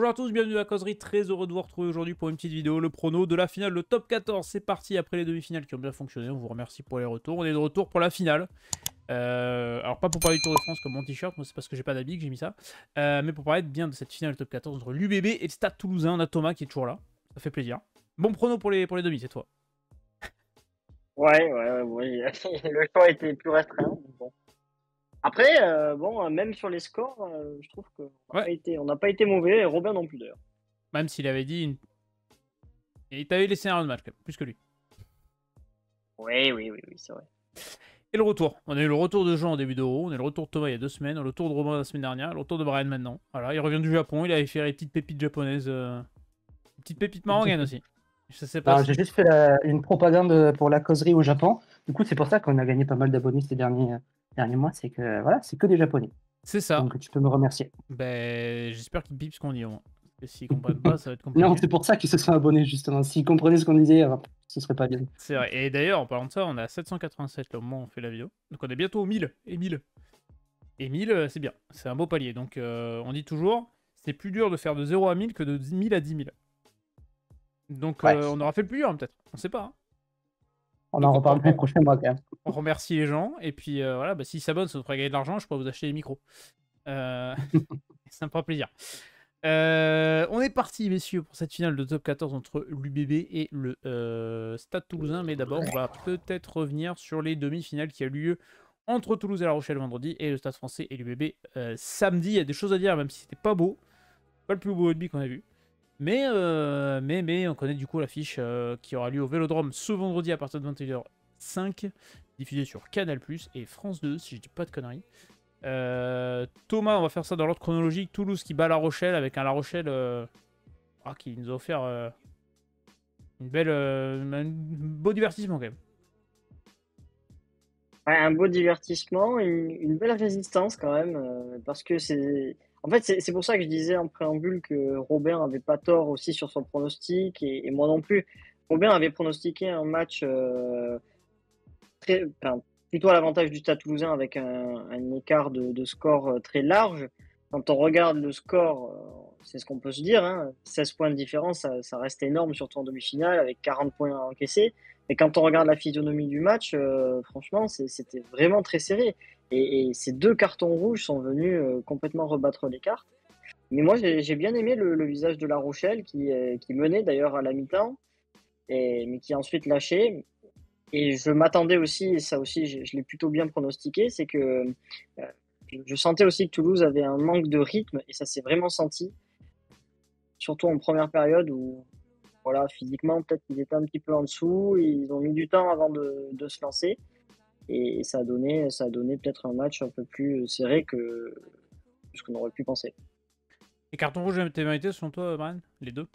Bonjour à tous, bienvenue à la causerie, très heureux de vous retrouver aujourd'hui pour une petite vidéo, le prono de la finale, le top 14, c'est parti après les demi-finales qui ont bien fonctionné, on vous remercie pour les retours, on est de retour pour la finale. Alors pas pour parler du Tour de France comme mon t-shirt, moi c'est parce que j'ai pas d'habit que j'ai mis ça, mais pour parler bien de cette finale top 14 entre l'UBB et le Stade Toulousain. On a Thomas qui est toujours là, ça fait plaisir. Bon prono pour les demi, c'est toi. Ouais. Le choix était plus restreint. Bon. Après, même sur les scores, je trouve qu'on Ouais, n'a pas été mauvais, et Robin non plus d'ailleurs. même s'il avait dit... Il t'avait laissé un round match quand même, plus que lui. Oui, c'est vrai. Et le retour, on a eu le retour de Jean en début d'Euro, on a eu le retour de Thomas il y a 2 semaines, le retour de Robin la semaine dernière, le retour de Brian maintenant. Voilà, il revient du Japon, il avait fait les petites pépites japonaises, petites pépites marocaines aussi. Je sais pas J'ai si... juste fait une propagande pour la causerie au Japon. Du coup, c'est pour ça qu'on a gagné pas mal d'abonnés ces derniers mois. C'est que voilà, c'est que des Japonais. C'est ça. Donc tu peux me remercier. Ben, j'espère qu'ils bipent ce qu'on dit au moins. Parce que s'ils comprennent pas, ça va être compliqué. Non, c'est pour ça qu'ils se sont abonnés justement. S'ils comprenaient ce qu'on disait, ce serait pas bien. C'est vrai. Et d'ailleurs, en parlant de ça, on a 787 là, au moment où on fait la vidéo. Donc on est bientôt au 1000. Et 1000. Et 1000, c'est bien. C'est un beau palier. Donc on dit toujours, c'est plus dur de faire de 0 à 1000 que de 1000 à 10 000. Donc Ouais. on aura fait le plus dur hein, peut-être. On sait pas. Hein. On Donc, en reparle le prochain mois quand même. On remercie les gens. Et puis voilà, bah, s'ils s'abonnent, ça nous fera gagner de l'argent. Je pourrais vous acheter des micros. Ça me fera plaisir. On est parti, messieurs, pour cette finale de top 14 entre l'UBB et le Stade Toulousain. Mais d'abord, on va peut-être revenir sur les demi-finales qui a eu lieu entre Toulouse et La Rochelle vendredi et le Stade Français et l'UBB samedi. Il y a des choses à dire, même si c'était pas beau. Pas le plus beau rugby qu'on a vu. Mais on connaît du coup l'affiche qui aura lieu au Vélodrome ce vendredi à partir de 21h05, diffusée sur Canal+ et France 2, si je dis pas de conneries. Thomas, on va faire ça dans l'ordre chronologique. Toulouse qui bat La Rochelle avec un La Rochelle qui nous a offert un beau divertissement quand même. Ouais, un beau divertissement, une belle résistance quand même, parce que En fait, c'est pour ça que je disais en préambule que Robin avait pas tort aussi sur son pronostic, et moi non plus. Robin avait pronostiqué un match plutôt à l'avantage du Stade Toulousain avec un écart de score très large. Quand on regarde le score, c'est ce qu'on peut se dire, hein, 16 points de différence, ça reste énorme, surtout en demi-finale, avec 40 points encaissés. Mais quand on regarde la physionomie du match, franchement, c'était vraiment très serré. Et ces 2 cartons rouges sont venus complètement rebattre les cartes. Mais moi, j'ai bien aimé le visage de La Rochelle, qui menait d'ailleurs à la mi-temps, mais qui a ensuite lâché. Et je m'attendais aussi, et ça aussi je l'ai plutôt bien pronostiqué, c'est que je sentais aussi que Toulouse avait un manque de rythme, et ça s'est vraiment senti, surtout en première période où, voilà, physiquement, peut-être qu'ils étaient un petit peu en dessous, et ils ont mis du temps avant de se lancer, et ça a donné peut-être un match un peu plus serré que ce qu'on aurait pu penser. Les cartons rouges étaient mérités selon toi, Brian? Les deux?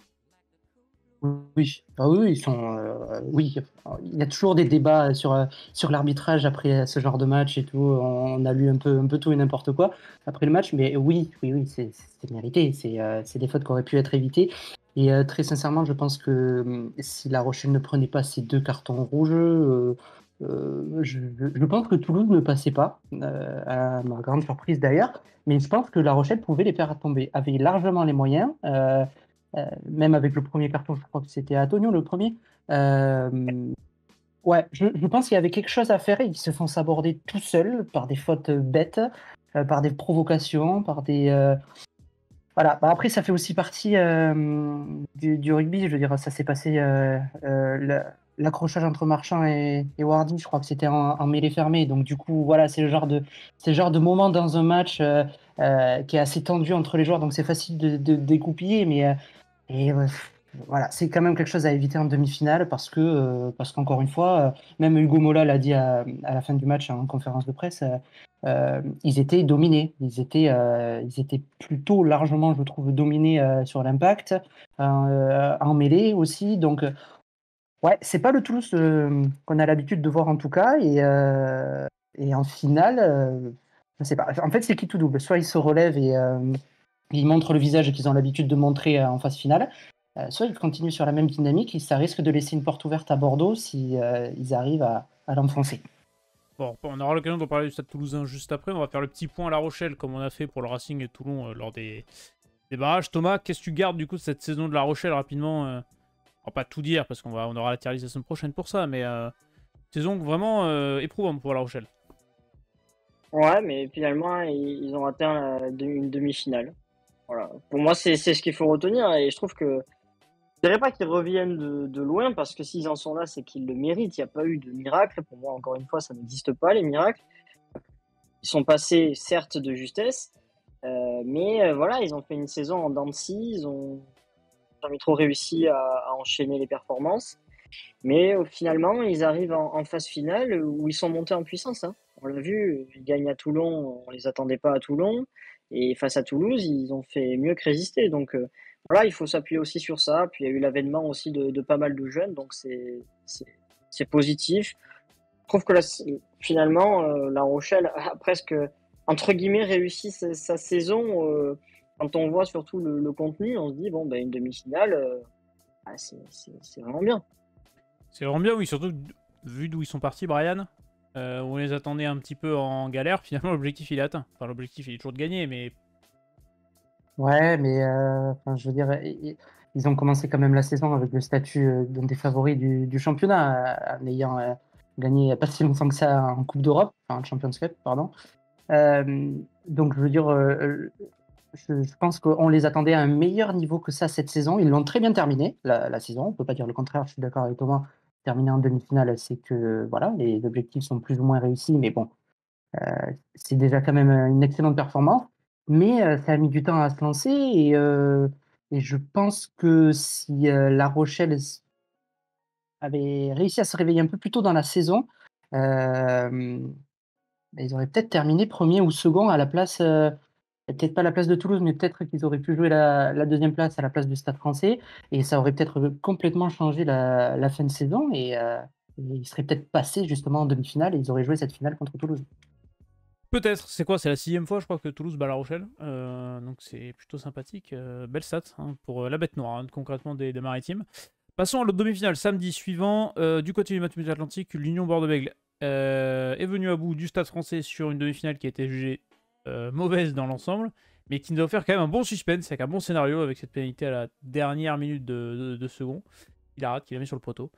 Oui, oui, ils sont. Oui, il y a toujours des débats sur l'arbitrage après ce genre de match et tout. On a lu un peu tout et n'importe quoi après le match, mais oui, c'est mérité. C'est des fautes qui auraient pu être évitées. Et très sincèrement, je pense que si La Rochelle ne prenait pas ces 2 cartons rouges, je pense que Toulouse ne passait pas, à ma grande surprise d'ailleurs. Mais je pense que La Rochelle pouvait les faire tomber, avait largement les moyens. Même avec le premier carton, je crois que c'était à Antonio le premier. Ouais, je pense qu'il y avait quelque chose à faire et ils se font s'aborder tout seuls par des fautes bêtes, par des provocations, par des. Voilà. Bah, après, ça fait aussi partie du rugby. Je veux dire, ça s'est passé l'accrochage entre Marchand et Wardy. Je crois que c'était en mêlée fermée. Donc, du coup, voilà, c'est le genre de moment dans un match qui est assez tendu entre les joueurs. Donc, c'est facile de dégoupiller, mais. Et voilà, c'est quand même quelque chose à éviter en demi-finale parce qu'encore une fois, même Hugo Mola l'a dit à la fin du match en conférence de presse, ils étaient dominés. Ils étaient plutôt largement, je trouve, dominés sur l'impact, en mêlée aussi. Donc, ouais, c'est pas le Toulouse qu'on a l'habitude de voir en tout cas. Et en finale, je sais pas. En fait, c'est qui tout double. Soit ils se relèvent et ils montrent le visage qu'ils ont l'habitude de montrer en phase finale, soit ils continuent sur la même dynamique et ça risque de laisser une porte ouverte à Bordeaux si ils arrivent à l'enfoncer. Bon, on aura l'occasion d'en parler du Stade Toulousain juste après. On va faire le petit point à La Rochelle comme on a fait pour le Racing et Toulon lors des Des barrages, Thomas, qu'est-ce que tu gardes du coup de cette saison de La Rochelle rapidement On va pas tout dire parce on aura la tier list la semaine prochaine pour ça, mais saison vraiment éprouvante pour La Rochelle. Ouais, mais finalement, ils ont atteint une demi-finale. Voilà. Pour moi, c'est ce qu'il faut retenir et je trouve que je dirais pas qu'ils reviennent de loin parce que s'ils en sont là, c'est qu'ils le méritent. Il n'y a pas eu de miracle. Pour moi, encore une fois, ça n'existe pas, les miracles. Ils sont passés, certes, de justesse, mais voilà, ils ont fait une saison en dents de scie. Ils ont jamais trop réussi à enchaîner les performances. Mais finalement, ils arrivent en phase finale où ils sont montés en puissance. Hein. On l'a vu, ils gagnent à Toulon, on les attendait pas à Toulon. Et face à Toulouse, ils ont fait mieux que résister. Donc voilà, il faut s'appuyer aussi sur ça. Puis il y a eu l'avènement aussi de pas mal de jeunes, donc c'est positif. Je trouve que là, finalement, La Rochelle a presque, entre guillemets, réussi sa saison. Quand on voit surtout le contenu, on se dit, bon, ben, une demi-finale, c'est vraiment bien. C'est vraiment bien, oui, surtout vu d'où ils sont partis, Brian. On les attendait un petit peu en galère, finalement l'objectif il est atteint. Enfin l'objectif il est toujours de gagner, mais... Ouais, mais je veux dire, ils ont commencé quand même la saison avec le statut d'un des favoris du championnat, en ayant gagné il n'y a pas si longtemps que ça en Coupe d'Europe, enfin en Champions Cup, pardon. Donc je veux dire, je pense qu'on les attendait à un meilleur niveau que ça cette saison. Ils l'ont très bien terminé, la saison, on ne peut pas dire le contraire, je suis d'accord avec Thomas. Terminer en demi-finale, c'est que voilà, les objectifs sont plus ou moins réussis, mais bon, c'est déjà quand même une excellente performance. Mais ça a mis du temps à se lancer et je pense que si La Rochelle avait réussi à se réveiller un peu plus tôt dans la saison, euh, ils auraient peut-être terminé premier ou second à la place, peut-être pas à la place de Toulouse, mais peut-être qu'ils auraient pu jouer la deuxième place à la place du Stade français et ça aurait peut-être complètement changé la fin de saison et ils seraient peut-être passés justement en demi-finale et ils auraient joué cette finale contre Toulouse. Peut-être, c'est quoi? C'est la 6ème fois, je crois, que Toulouse bat La Rochelle. Donc c'est plutôt sympathique. Belle stat hein, pour la bête noire, hein, concrètement des Maritimes. Passons à l'autre demi-finale, samedi suivant. Du côté du Matmut Atlantique, l'Union Bordeaux-Bègles est venue à bout du Stade français sur une demi-finale qui a été jugée mauvaise dans l'ensemble, mais qui nous a offert quand même un bon suspense, avec un bon scénario, avec cette pénalité à la dernière minute de second. Il a raté, qu'il a mis sur le poteau.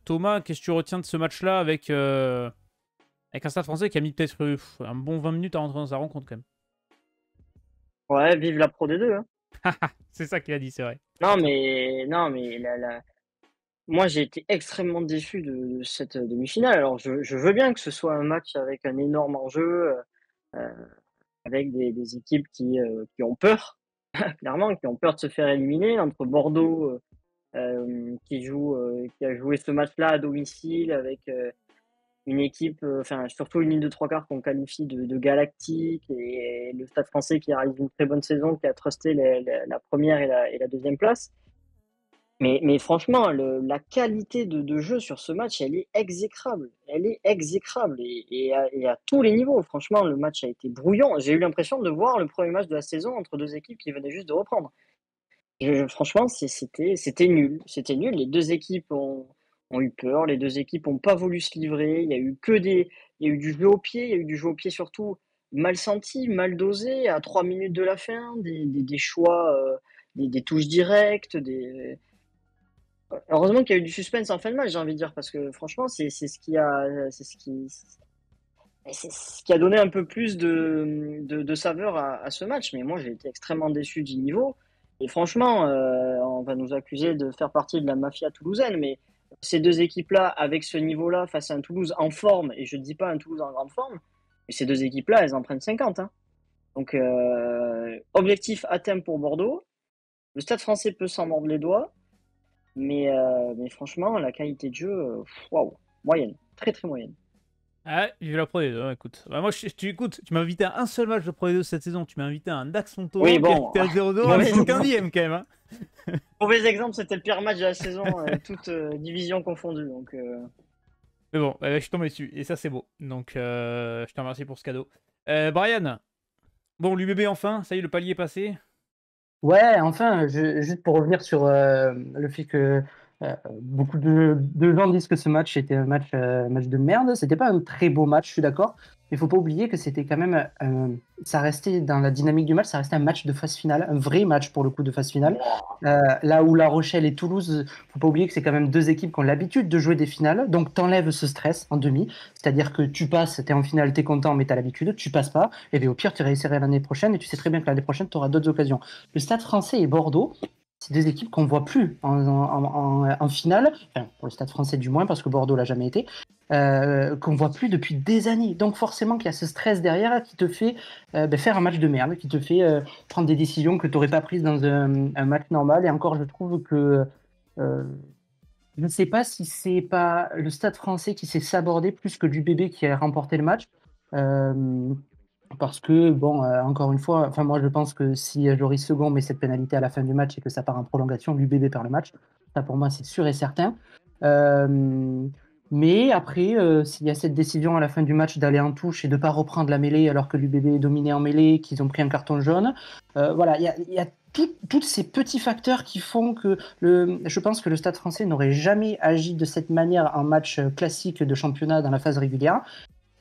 Thomas, qu'est-ce que tu retiens de ce match-là avec un Stade français qui a mis peut-être un bon 20 minutes à rentrer dans sa rencontre quand même. Ouais, vive la Pro D2. Hein. C'est ça qu'il a dit, c'est vrai. Non, mais moi j'ai été extrêmement déçu de cette demi-finale. Alors je veux bien que ce soit un match avec un énorme enjeu, euh, avec des équipes qui ont peur, clairement, qui ont peur de se faire éliminer. Entre Bordeaux, qui a joué ce match-là à domicile avec une équipe, enfin surtout une ligne de trois quarts qu'on qualifie de galactique et le Stade français qui arrive une très bonne saison, qui a trusté la première et la deuxième place. Mais franchement, la qualité de jeu sur ce match, elle est exécrable. Elle est exécrable et à tous les niveaux. Franchement, le match a été brouillon. J'ai eu l'impression de voir le premier match de la saison entre deux équipes qui venaient juste de reprendre. Franchement, c'était nul. C'était nul. Les deux équipes ont eu peur. Les deux équipes n'ont pas voulu se livrer. Il y a eu du jeu au pied. Il y a eu du jeu au pied surtout mal senti, mal dosé. À 3 minutes de la fin, des choix, des touches directes. Heureusement qu'il y a eu du suspense en fin de match, j'ai envie de dire, parce que franchement, c'est ce qui a donné un peu plus de saveur à ce match. Mais moi, j'ai été extrêmement déçu du niveau. Et franchement, on va nous accuser de faire partie de la mafia toulousaine, mais ces deux équipes-là, avec ce niveau-là, face à un Toulouse en forme, et je ne dis pas un Toulouse en grande forme, mais ces deux équipes-là, elles en prennent 50. Hein. Donc, objectif atteint pour Bordeaux. Le Stade français peut s'en mordre les doigts, mais franchement, la qualité de jeu, waouh, moyenne, très très moyenne. Ah, vive la Pro D2, écoute. Bah, moi, écoute, tu m'as invité à un seul match de Pro D2 cette saison. Tu m'as invité à un Dax Montauban Oui, qui a bon, été à 0-2 à 15e quand même. Hein. mauvais exemple, c'était le pire match de la saison, toute division confondue. Donc, Mais bon, je suis tombé dessus et ça, c'est beau. Donc, je te remercie pour ce cadeau. Brian, bon, l'UBB enfin, ça y est, le palier est passé. Ouais, enfin, juste pour revenir sur le fait que Beaucoup de gens disent que ce match était match de merde. C'était pas un très beau match, je suis d'accord. Mais il faut pas oublier que c'était quand même, ça restait dans la dynamique du match, ça restait un match de phase finale, un vrai match pour le coup de phase finale. Là où La Rochelle et Toulouse, faut pas oublier que c'est quand même deux équipes qui ont l'habitude de jouer des finales. Donc t'enlèves ce stress en demi, c'est-à-dire que tu passes, t'es en finale, t'es content, mais t'as l'habitude. Tu passes pas, et bien au pire tu réessayeras l'année prochaine, et tu sais très bien que l'année prochaine tu auras d'autres occasions. Le Stade Français et Bordeaux, c'est deux équipes qu'on voit plus en finale, enfin, pour le Stade Français du moins, parce que Bordeaux l'a jamais été, qu'on voit plus depuis des années. Donc forcément qu'il y a ce stress derrière qui te fait faire un match de merde, qui te fait prendre des décisions que tu n'aurais pas prises dans un match normal. Et encore, je trouve que euh, je ne sais pas si c'est pas le Stade Français qui s'est sabordé plus que l'UBB qui a remporté le match. Euh, Parce que, bon, encore une fois, enfin, moi je pense que si Joris Second met cette pénalité à la fin du match et que ça part en prolongation, l'UBB perd le match. Ça pour moi c'est sûr et certain. Euh, mais après, s'il y a cette décision à la fin du match d'aller en touche et de ne pas reprendre la mêlée alors que l'UBB est dominé en mêlée, qu'ils ont pris un carton jaune, voilà, il y a tous ces petits facteurs qui font que je pense que le Stade français n'aurait jamais agi de cette manière en match classique de championnat dans la phase régulière.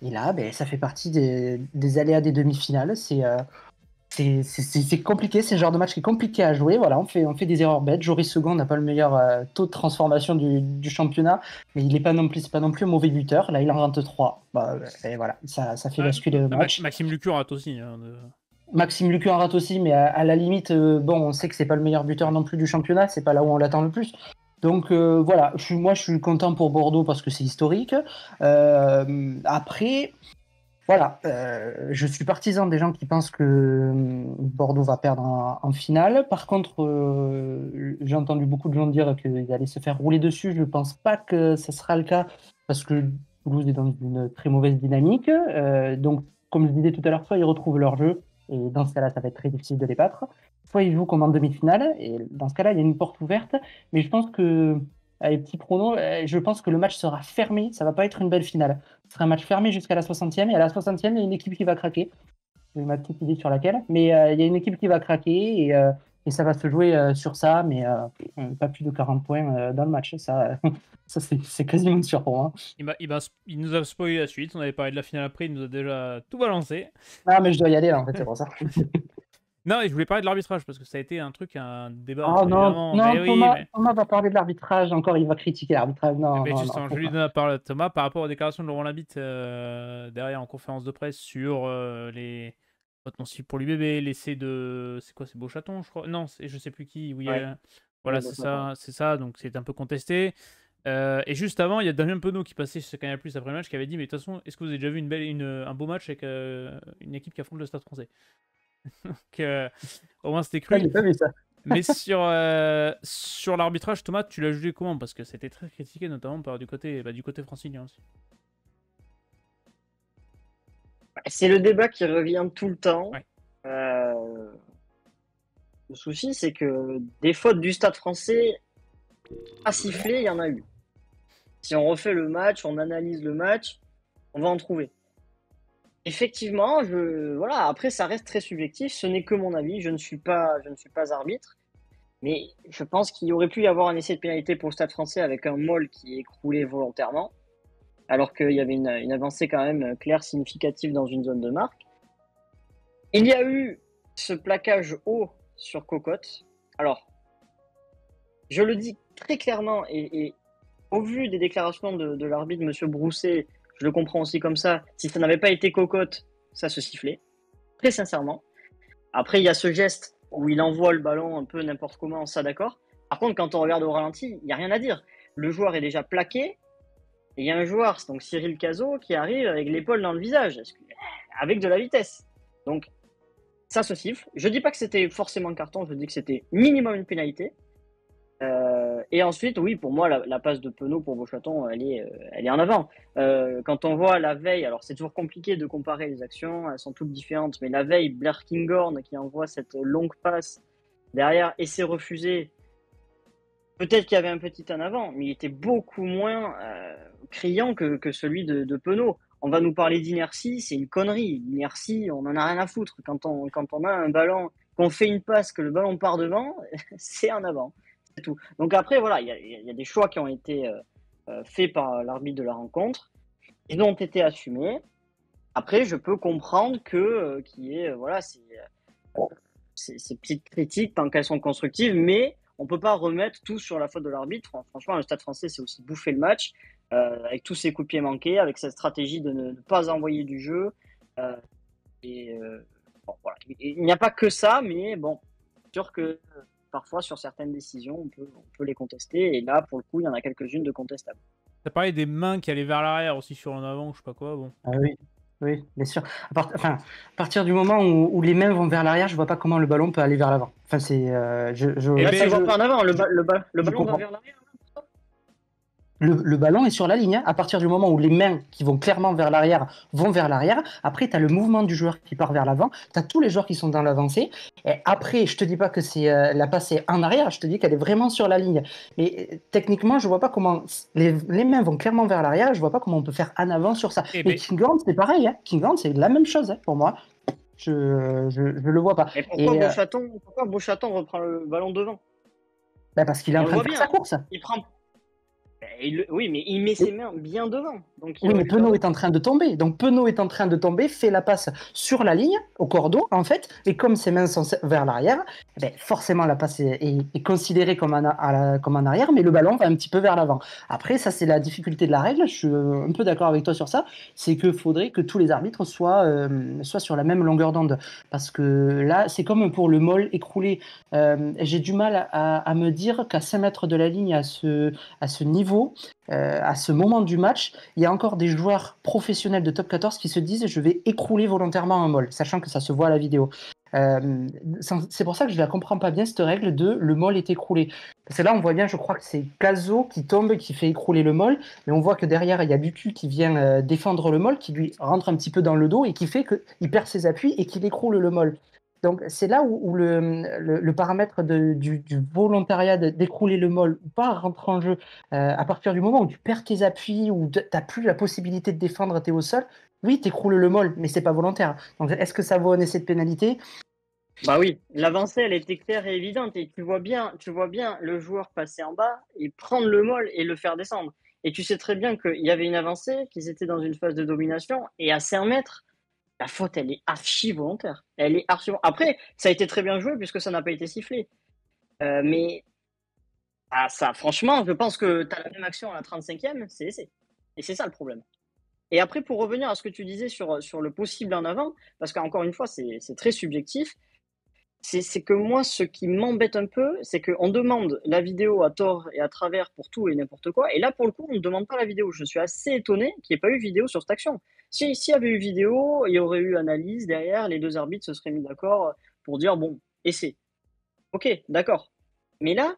Et là, ben, ça fait partie des aléas des demi-finales. C'est compliqué, c'est le genre de match qui est compliqué à jouer. Voilà, on fait des erreurs bêtes. Joris Second n'a pas le meilleur taux de transformation du championnat, mais il n'est pas non plus, c'est pas non plus un mauvais buteur. Là, il en rentre 3. Bah, et voilà, ça fait basculer le match. Maxime Lucu rate aussi. Hein, Maxime Lucu en rate aussi, mais à la limite, bon, on sait que c'est pas le meilleur buteur non plus du championnat, c'est pas là où on l'attend le plus. Donc voilà, moi je suis content pour Bordeaux parce que c'est historique. Après, voilà, je suis partisan des gens qui pensent que Bordeaux va perdre en finale. Par contre, j'ai entendu beaucoup de gens dire qu'ils allaient se faire rouler dessus. Je ne pense pas que ce sera le cas parce que Toulouse est dans une très mauvaise dynamique. Donc, comme je disais tout à l'heure, soit ils retrouvent leur jeu, et dans ce cas-là, ça va être très difficile de les battre. Soit ils jouent comme en demi-finale, et dans ce cas-là, il y a une porte ouverte. Mais je pense que, avec petit prono, je pense que le match sera fermé. Ça va pas être une belle finale. Ce sera un match fermé jusqu'à la 60e. Et à la 60e, il y a une équipe qui va craquer. J'ai ma petite idée sur laquelle. Mais il y a une équipe qui va craquer et ça va se jouer sur ça. Mais pas plus de 40 points dans le match. Ça, ça c'est quasiment sûr pour moi. Il nous a spoilé la suite. On avait parlé de la finale après. Il nous a déjà tout balancé. Ah, mais je dois y aller là, en fait, c'est pour ça. Non, et je voulais parler de l'arbitrage parce que ça a été un débat. Oh non, non, mais Thomas, oui, Thomas va parler de l'arbitrage. Encore, il va critiquer l'arbitrage. Non, mais non, justement, non. je lui donne la parole à Thomas par rapport aux déclarations de Laurent Labitte derrière en conférence de presse sur les votes non-cibles pour l'UBB, l'essai de. C'est quoi, c'est Beauchaton, je crois? Non, je sais plus qui. Oui, Ouais. voilà, Ouais, c'est ça, donc c'est un peu contesté. Et juste avant, il y a Damien Penaud qui passait chez Canal Plus après le match qui avait dit: mais de toute façon, est-ce que vous avez déjà vu un beau match avec une équipe qui affronte le Stade français? Donc, au moins, c'était Ah, cru. j'ai pas vu ça. Mais sur l'arbitrage, Thomas, tu l'as jugé comment? Parce que c'était très critiqué, notamment du côté francilien aussi. C'est le débat qui revient tout le temps. Ouais. Le souci, c'est que des fautes du Stade français à siffler, il y en a eu. Si on refait le match, on analyse le match, on va en trouver. Effectivement, voilà, après ça reste très subjectif, ce n'est que mon avis, je ne suis pas arbitre, mais je pense qu'il aurait pu y avoir un essai de pénalité pour le Stade français avec un Moll qui est écroulé volontairement, alors qu'il y avait une avancée quand même claire, significative dans une zone de marque. Il y a eu ce plaquage haut sur Cocotte. Alors, je le dis très clairement, et au vu des déclarations de l'arbitre, M. Brousset, je le comprends aussi comme ça, si ça n'avait pas été Cocotte, ça se sifflait, très sincèrement. Après, il y a ce geste où il envoie le ballon un peu n'importe comment, ça d'accord. Par contre, quand on regarde au ralenti, il n'y a rien à dire. Le joueur est déjà plaqué, et il y a un joueur, donc Cyril Cazot, qui arrive avec l'épaule dans le visage, avec de la vitesse. Donc, ça se siffle. Je ne dis pas que c'était forcément un carton, je dis que c'était minimum une pénalité. Et ensuite, oui, pour moi, la passe de Penaud pour Beauchaton, elle est en avant. Quand on voit la veille, alors c'est toujours compliqué de comparer les actions, elles sont toutes différentes, mais la veille, Blair Kinghorn qui envoie cette longue passe derrière et c'est refusé. Peut-être qu'il y avait un petit en avant, mais il était beaucoup moins criant que celui de Penaud. On va nous parler d'inertie, c'est une connerie. L'inertie, on en a rien à foutre. Quand on a un ballon, qu'on fait une passe, que le ballon part devant, c'est en avant. tout. Donc après, voilà, il y a des choix qui ont été faits par l'arbitre de la rencontre. Ils ont été assumés. Après, je peux comprendre qu'il y ait voilà, ces petites critiques tant qu'elles sont constructives, mais on peut pas remettre tout sur la faute de l'arbitre. Franchement, le Stade français, c'est aussi bouffer le match avec tous ses coups de pied manqués, avec cette stratégie de ne pas envoyer du jeu. Euh, bon, voilà. Il n'y a pas que ça, mais bon, c'est sûr que parfois, sur certaines décisions, on peut les contester. Et là, pour le coup, il y en a quelques-unes de contestables. T'as parlé des mains qui allaient vers l'arrière aussi sur en avant, je sais pas quoi. Bon. Ah oui, oui, bien sûr. Enfin, à partir du moment où les mains vont vers l'arrière, je vois pas comment le ballon peut aller vers l'avant. Enfin, c'est. Et là, ben, tu ne vois pas en avant, le ballon comprends. va vers l'arrière. Le ballon est sur la ligne. Hein. À partir du moment où les mains qui vont clairement vers l'arrière vont vers l'arrière, après, tu as le mouvement du joueur qui part vers l'avant. Tu as tous les joueurs qui sont dans l'avancée. Et après, je te dis pas que c'est la passe est en arrière, je te dis qu'elle est vraiment sur la ligne. Mais techniquement, je vois pas comment. Les mains vont clairement vers l'arrière, je vois pas comment on peut faire en avant sur ça. Eh Et ben- Kinghorn, c'est pareil. Hein. Kinghorn, c'est la même chose hein, pour moi. Je le vois pas. Et pourquoi Beauchaton reprend le ballon devant? Bah parce qu'il est On en le train de voit faire bien. sa course. Il prend. Oui, mais il met ses mains bien devant. Donc il Oui, aurait mais dû Penaud faire est en train de tomber. Donc Penaud est en train de tomber, fait la passe sur la ligne, au cordeau, en fait. Et comme ses mains sont vers l'arrière, eh ben, forcément la passe est considérée comme comme en arrière, mais le ballon va un petit peu vers l'avant. Après, ça, c'est la difficulté de la règle. Je suis un peu d'accord avec toi sur ça. C'est qu'il faudrait que tous les arbitres soient sur la même longueur d'onde. Parce que là, c'est comme pour le môle écroulé. J'ai du mal à me dire qu'à 5 mètres de la ligne, à ce niveau, à ce moment du match, il y a encore des joueurs professionnels de top 14 qui se disent je vais écrouler volontairement un môle, sachant que ça se voit à la vidéo. C'est pour ça que je ne la comprends pas bien, cette règle de le môle est écroulé. Parce que là, on voit bien, je crois que c'est Caso qui tombe, qui fait écrouler le môle, mais on voit que derrière, il y a Bucu qui vient défendre le môle, qui lui rentre un petit peu dans le dos et qui fait qu'il perd ses appuis et qu'il écroule le môle. Donc c'est là où le paramètre du volontariat d'écrouler le môle ou pas rentre en jeu. À partir du moment où tu perds tes appuis, où tu n'as plus la possibilité de défendre, tu es au sol, oui, tu écroules le môle, mais c'est pas volontaire. Donc est-ce que ça vaut un essai de pénalité? Bah oui, l'avancée, elle était claire et évidente. Et tu vois bien le joueur passer en bas et prendre le môle et le faire descendre. Et tu sais très bien qu'il y avait une avancée, qu'ils étaient dans une phase de domination. Et à 5 mètres, la faute, elle est archi volontaire. Elle est archi. Après, ça a été très bien joué puisque ça n'a pas été sifflé. Mais ça, franchement, je pense que tu as la même action à la 35e, c'est essai. Et c'est ça le problème. Et après, pour revenir à ce que tu disais sur le possible en avant, parce qu'encore une fois, c'est très subjectif, c'est que moi, ce qui m'embête un peu, c'est qu'on demande la vidéo à tort et à travers pour tout et n'importe quoi. Et là, pour le coup, on ne demande pas la vidéo. Je suis assez étonné qu'il n'y ait pas eu vidéo sur cette action. S'il y avait eu vidéo, il y aurait eu analyse derrière, les deux arbitres se seraient mis d'accord pour dire, bon, essai. Ok, d'accord. Mais là,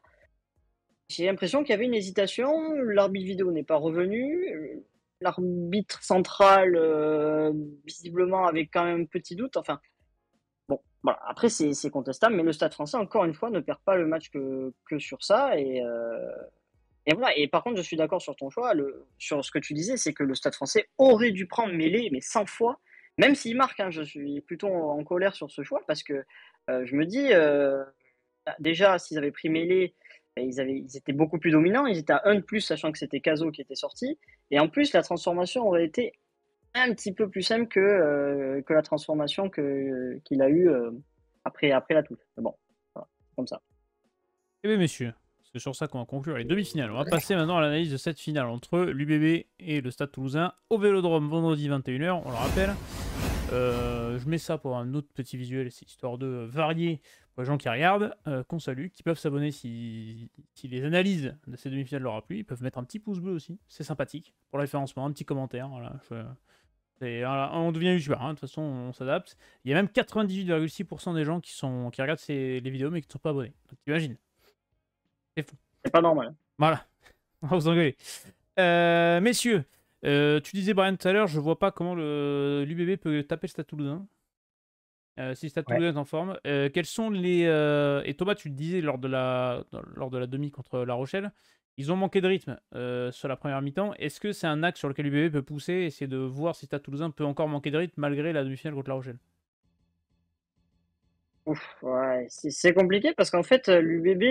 j'ai l'impression qu'il y avait une hésitation, l'arbitre vidéo n'est pas revenu, l'arbitre central, visiblement, avait quand même un petit doute. Enfin, bon, voilà. Après, c'est contestable, mais le Stade français, encore une fois, ne perd pas le match que sur ça. Et voilà. Et par contre, je suis d'accord sur ton choix, sur ce que tu disais, c'est que le Stade français aurait dû prendre mêlée, mais 100 fois, même s'il marque, hein, je suis plutôt en colère sur ce choix, parce que je me dis, déjà, s'ils avaient pris mêlée, ils étaient beaucoup plus dominants, ils étaient à 1 de plus, sachant que c'était Caso qui était sorti. Et en plus, la transformation aurait été un petit peu plus simple que la transformation qu'il a eue après la touche. Mais bon, voilà, comme ça. Eh bien, messieurs, c'est sur ça qu'on va conclure les demi-finales. On va passer maintenant à l'analyse de cette finale entre l'UBB et le Stade Toulousain au Vélodrome vendredi 21h, on le rappelle. Je mets ça pour un autre petit visuel, c'est histoire de varier pour les gens qui regardent, qu'on salue, qui peuvent s'abonner si les analyses de ces demi-finales leur a plu. Ils peuvent mettre un petit pouce bleu aussi, c'est sympathique pour le référencement, un petit commentaire. Voilà, voilà, on devient youtubeur, hein, de toute façon on s'adapte. Il y a même 98,6% des gens qui regardent les vidéos mais qui ne sont pas abonnés. Donc t'imagines, c'est fou. C'est pas normal. Voilà, on va vous engueuler. Messieurs, tu disais Brian tout à l'heure, je vois pas comment l'UBB peut taper le Stade Toulousain. Si le Stade Toulousain est en forme. Quels sont les... Et Thomas, tu le disais lors de la demi contre La Rochelle, ils ont manqué de rythme sur la première mi-temps. Est-ce que c'est un axe sur lequel l'UBB peut pousser, essayer de voir si le Stade Toulousain peut encore manquer de rythme malgré la demi-finale contre La Rochelle? Ouf, ouais, c'est compliqué parce qu'en fait, l'UBB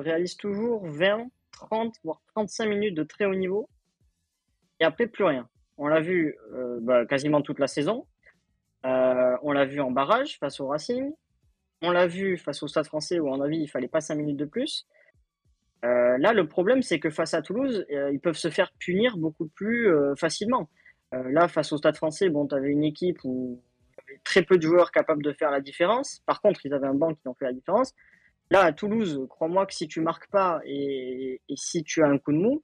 réalise toujours 20, 30, voire 35 minutes de très haut niveau et après plus rien. On l'a vu quasiment toute la saison. On l'a vu en barrage face au Racing. On l'a vu face au Stade français où, à mon avis, il fallait pas 5 minutes de plus. Là, le problème, c'est que face à Toulouse, ils peuvent se faire punir beaucoup plus facilement. Là, face au Stade français, bon, tu avais une équipe où il y avait très peu de joueurs capables de faire la différence. Par contre, ils avaient un banc qui ont fait la différence. Là, à Toulouse, crois-moi que si tu marques pas et si tu as un coup de mou,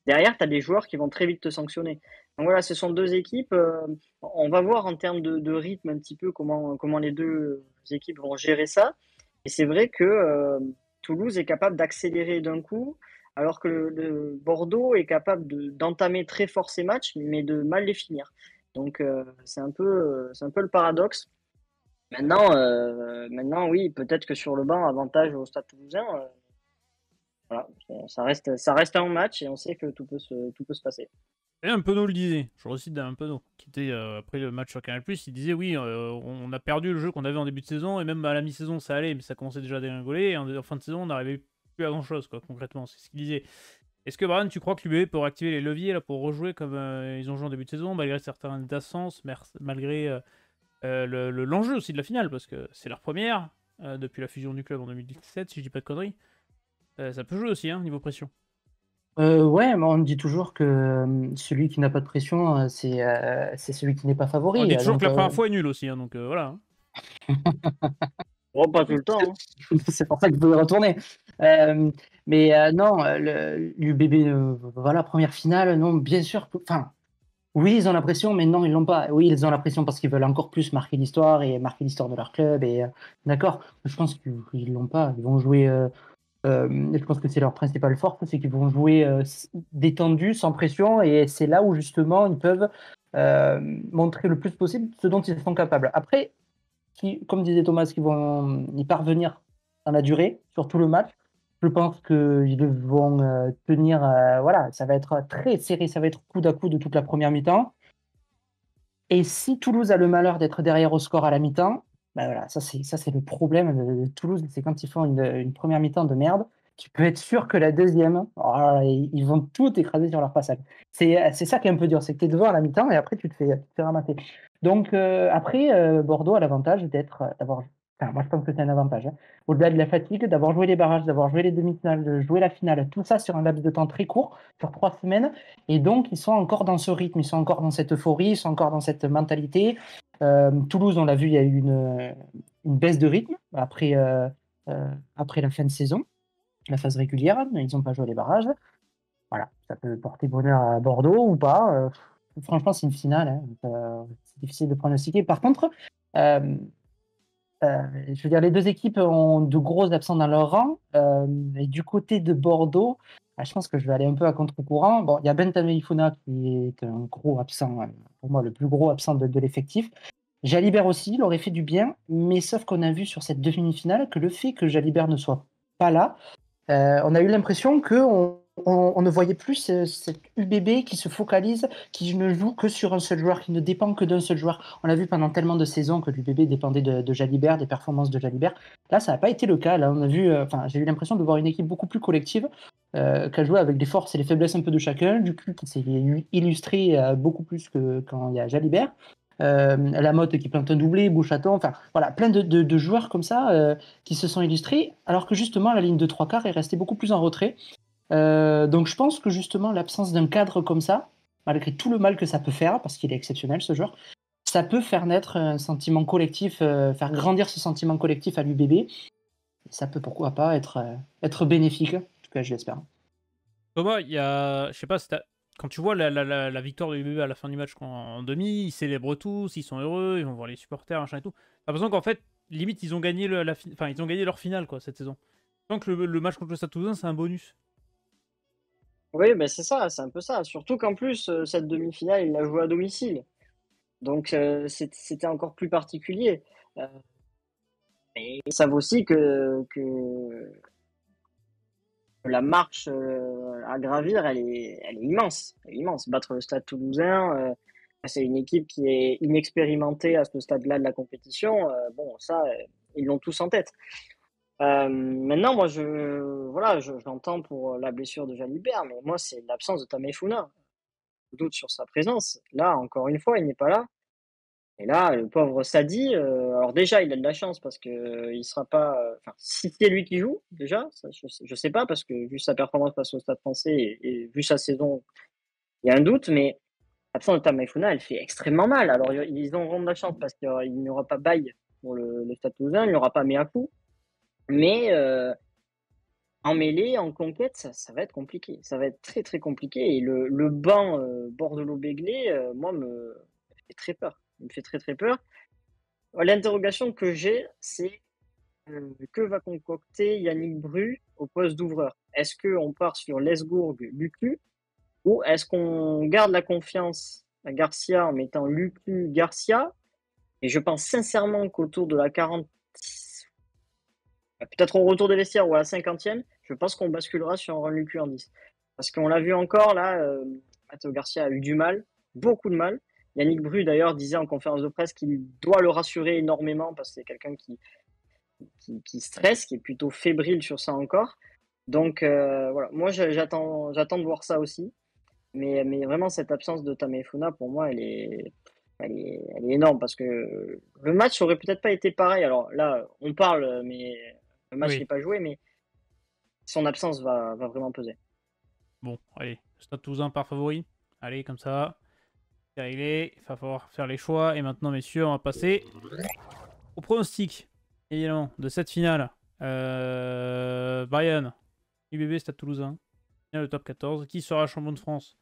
derrière, tu as des joueurs qui vont très vite te sanctionner. Donc voilà, ce sont deux équipes. On va voir en termes de rythme un petit peu comment les deux équipes vont gérer ça. Et c'est vrai que Toulouse est capable d'accélérer d'un coup, alors que le Bordeaux est capable d'entamer très fort ses matchs, mais de mal les finir. Donc c'est un peu le paradoxe. Maintenant, oui, peut-être que sur le banc, avantage au Stade Toulousain. Voilà, ça reste un match et on sait que tout peut se passer. Et un Penaud le disait, je recite d'un Penaud, qui était après le match sur Canal+, il disait oui, on a perdu le jeu qu'on avait en début de saison, et même à la mi-saison ça allait, mais ça commençait déjà à dégringoler, et en fin de saison on n'arrivait plus à grand chose, quoi, concrètement, c'est ce qu'il disait. Est-ce que Brian, tu crois que l'UBB peut réactiver les leviers là, pour rejouer comme ils ont joué en début de saison, malgré certains absences, malgré l'enjeu aussi de la finale, parce que c'est leur première, depuis la fusion du club en 2017, si je dis pas de conneries. Ça peut jouer aussi, hein, niveau pression. Ouais, mais on dit toujours que celui qui n'a pas de pression, c'est celui qui n'est pas On favori. dit toujours que la première fois est nulle aussi, hein, donc voilà. Hein. Oh, pas tout le temps, hein. C'est pour ça qu'il faut y retourner. Mais non, l'UBB, voilà, première finale, non, bien sûr. Enfin, oui, ils ont la pression, mais non, ils l'ont pas. Oui, ils ont la pression parce qu'ils veulent encore plus marquer l'histoire et marquer l'histoire de leur club. Et d'accord, je pense qu'ils l'ont pas. Ils vont jouer. Je pense que c'est leur principale force, c'est qu'ils vont jouer détendus, sans pression, et c'est là où justement ils peuvent montrer le plus possible ce dont ils sont capables. Après, comme disait Thomas, qu'ils vont y parvenir dans la durée, sur tout le match. Je pense qu'ils vont tenir. Voilà, ça va être très serré, ça va être coude à coude toute la première mi-temps. Et si Toulouse a le malheur d'être derrière au score à la mi-temps, bah voilà, ça c'est le problème de Toulouse, c'est quand ils font une première mi-temps de merde, tu peux être sûr que la deuxième, oh là là, ils vont tout écraser sur leur passage. C'est ça qui est un peu dur, c'est que tu es devant à la mi-temps et après tu te fais ramasser. Donc après, Bordeaux a l'avantage d'avoir. Enfin, moi je pense que c'est un avantage, hein. Au-delà de la fatigue, d'avoir joué les barrages, d'avoir joué les demi-finales, de jouer la finale, tout ça sur un laps de temps très court, sur 3 semaines. Et donc, ils sont encore dans ce rythme, ils sont encore dans cette euphorie, ils sont encore dans cette mentalité. Toulouse, on l'a vu, il y a eu une baisse de rythme après la fin de saison, la phase régulière. Ils n'ont pas joué les barrages. Voilà, ça peut porter bonheur à Bordeaux ou pas. Franchement, c'est une finale, hein. C'est difficile de pronostiquer. Par contre, euh, je veux dire, les deux équipes ont de gros absents dans leur rang. Et du côté de Bordeaux, je pense que je vais aller un peu à contre-courant. Bon, il y a Benjamin Ifuna qui est un gros absent, pour moi, le plus gros absent de l'effectif. Jalibert aussi, il aurait fait du bien, mais sauf qu'on a vu sur cette demi-finale que le fait que Jalibert ne soit pas là, on a eu l'impression qu'on ne voyait plus cette UBB qui se focalise, qui ne joue que sur un seul joueur, qui ne dépend que d'un seul joueur. On l'a vu pendant tellement de saisons que l'UBB dépendait de Jalibert, des performances de Jalibert. Là, ça n'a pas été le cas. Là, on a vu, j'ai eu l'impression de voir une équipe beaucoup plus collective, qui a joué avec les forces et les faiblesses un peu de chacun, du coup, qui s'est illustré beaucoup plus que quand il y a Jalibert. Lamotte qui plante un doublé, Bouchaton, enfin voilà, plein de joueurs comme ça qui se sont illustrés, alors que justement la ligne de trois quarts est restée beaucoup plus en retrait. Donc je pense que justement l'absence d'un cadre comme ça, malgré tout le mal que ça peut faire, parce qu'il est exceptionnel ce joueur, ça peut faire naître un sentiment collectif, faire grandir ce sentiment collectif à l'UBB. Ça peut pourquoi pas être bénéfique, en tout cas je l'espère. Thomas, il y a. Je sais pas, quand tu vois la victoire du UBB à la fin du match en demi, ils célèbrent tous, ils sont heureux, ils vont voir les supporters, machin et tout. T'as l'impression qu'en fait, limite, ils ont gagné, enfin, ils ont gagné leur finale quoi, cette saison. Donc le match contre le Stade Toulousain, c'est un bonus. Oui, mais c'est ça, c'est un peu ça. Surtout qu'en plus, cette demi-finale, il l'a jouée à domicile. Donc, c'était encore plus particulier. Euh, mais ils savent aussi que la marche à gravir, elle est immense. Elle est immense. Battre le Stade Toulousain, C'est une équipe qui est inexpérimentée à ce stade-là de la compétition. Bon, ça, ils l'ont tous en tête. Maintenant, moi, voilà, j'entends pour la blessure de Jalibert, mais moi, c'est l'absence de Tameifuna. Je doute sur sa présence. Là, encore une fois, il n'est pas là. Et là, le pauvre Sadi, alors déjà, il a de la chance parce que il sera pas. Enfin, si c'est lui qui joue, déjà, ça, je sais pas, parce que vu sa performance face au Stade français et vu sa saison, il y a un doute, mais l'absence de Tameifuna, elle fait extrêmement mal. Alors, ils auront de la chance parce qu'il n'y aura pas Baye pour le Stade Toulousain, il n'y aura pas Meakou, mais en mêlée, en conquête, ça va être compliqué. Ça va être très, très compliqué. Et le banc Bordelot-Béglé, moi, me fait très peur. Il me fait très, très peur. L'interrogation que j'ai, c'est que va concocter Yannick Bru au poste d'ouvreur? Est-ce qu'on part sur Lesgourg, Lucu, ou est-ce qu'on garde la confiance à Garcia en mettant Lucu, Garcia? Et je pense sincèrement qu'autour de la 40, peut-être au retour des vestiaires ou à la 50e, je pense qu'on basculera sur un Lucu en 10. Parce qu'on l'a vu encore, là, Matteo Garcia a eu du mal, beaucoup de mal. Yannick Bru, d'ailleurs, disait en conférence de presse qu'il doit le rassurer énormément parce que c'est quelqu'un qui stresse, qui est plutôt fébrile sur ça encore. Donc, voilà, moi, j'attends de voir ça aussi. Mais vraiment, cette absence de Tameifuna, pour moi, elle est énorme parce que le match aurait peut-être pas été pareil. Alors là, on parle, mais le match n'est pas joué, mais son absence va vraiment peser. Bon, allez, Stade Toulousain par favori. Allez, comme ça, c'est réglé. Il va falloir faire les choix. Et maintenant, messieurs, on va passer au pronostic, évidemment, de cette finale. Brian, UBB Stade Toulousain, le top 14. Qui sera champion de France?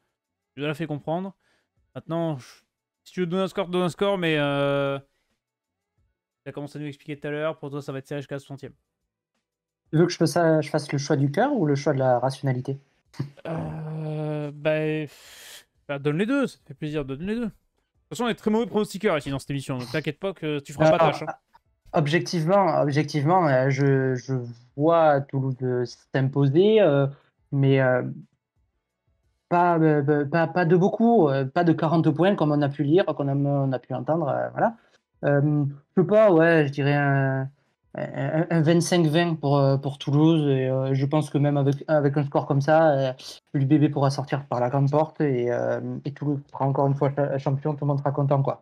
Je l'ai fait comprendre. Maintenant, si tu veux donner un score, mais tu as commencé à nous expliquer tout à l'heure. Pour toi, ça va être serré jusqu'à la 60e. Tu veux que je fasse le choix du cœur ou le choix de la rationalité? Donne les deux, ça te fait plaisir, donne les deux. De toute façon, on est très mauvais pronostiqueurs ici dans cette émission, donc t'inquiète pas que tu feras pas tâche. Hein. Objectivement, je vois Toulouse s'imposer, mais pas de beaucoup, pas de 40 points comme on a pu lire, on a pu entendre. Voilà. Je sais pas, ouais, je dirais un 25-20 pour Toulouse. Et, je pense que même avec un score comme ça, l'UBB pourra sortir par la grande porte et Toulouse sera encore une fois champion, tout le monde sera content, quoi.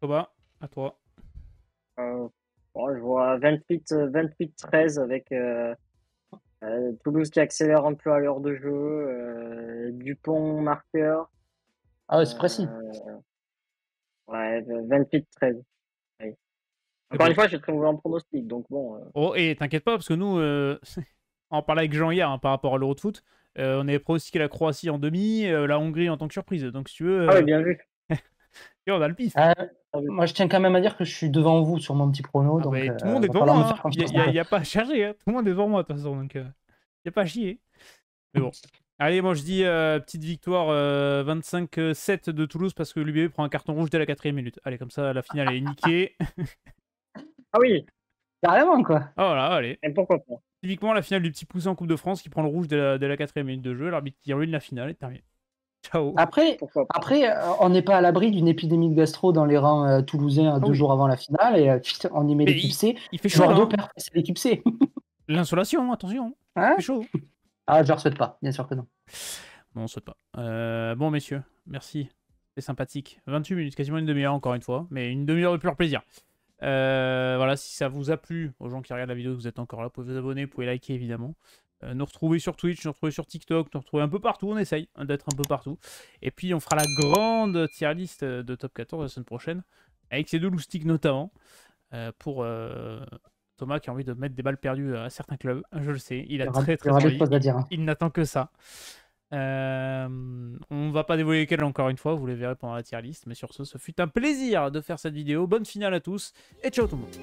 Thomas, à toi. Je vois 28-13 avec Toulouse qui accélère un peu à l'heure de jeu, Dupont marqueur. Ah ouais, c'est précis. Ouais, 28-13. Oui. Encore une fois, j'ai très mauvais en pronostic, donc bon. Oh, et t'inquiète pas, parce que nous, on en parlait avec Jean hier par rapport à l'Euro de foot. On avait pronostiqué la Croatie en demi, la Hongrie en tant que surprise. Donc si tu veux. Ah oui, bien vu. Et on a le pif. Moi, je tiens quand même à dire que je suis devant vous sur mon petit prono. Donc, tout le monde est devant moi. Il n'y a pas à charger. Hein. Tout le monde est devant moi, de toute façon. Donc, il n'y a pas à chier. Mais bon. Allez, moi, je dis petite victoire 25-7 de Toulouse parce que l'UBB prend un carton rouge dès la 4e minute. Allez, comme ça, la finale est niquée. Ah oui. Carrément, quoi. Oh là, allez. Et pourquoi pas. Typiquement, la finale du petit poussin en Coupe de France qui prend le rouge dès la 4e minute de jeu. L'arbitre qui ruine la finale est terminé. Ciao. Après, on n'est pas à l'abri d'une épidémie de gastro dans les rangs toulousains 2 jours avant la finale et on y met l'équipe C. Il fait chaud. C'est l'équipe C. L'insolation, attention. Hein, il fait chaud. Ah, je leur souhaite pas, bien sûr que non. Non, on souhaite pas. Bon, messieurs, merci. C'est sympathique. 28 minutes, quasiment une demi-heure encore une fois, mais une demi-heure de pur plaisir. Voilà, si ça vous a plu, aux gens qui regardent la vidéo, vous êtes encore là, vous pouvez vous abonner, vous pouvez liker évidemment. Nous retrouver sur Twitch, nous retrouver sur TikTok, nous retrouver un peu partout, on essaye d'être un peu partout. Et puis on fera la grande tier list de Top 14 la semaine prochaine, avec ces deux loustiques notamment, pour Thomas qui a envie de mettre des balles perdues à certains clubs, je le sais, il a très envie, il n'attend que ça. On va pas dévoiler lesquels encore une fois, vous les verrez pendant la tier list, mais sur ce fut un plaisir de faire cette vidéo, bonne finale à tous, et ciao tout le monde.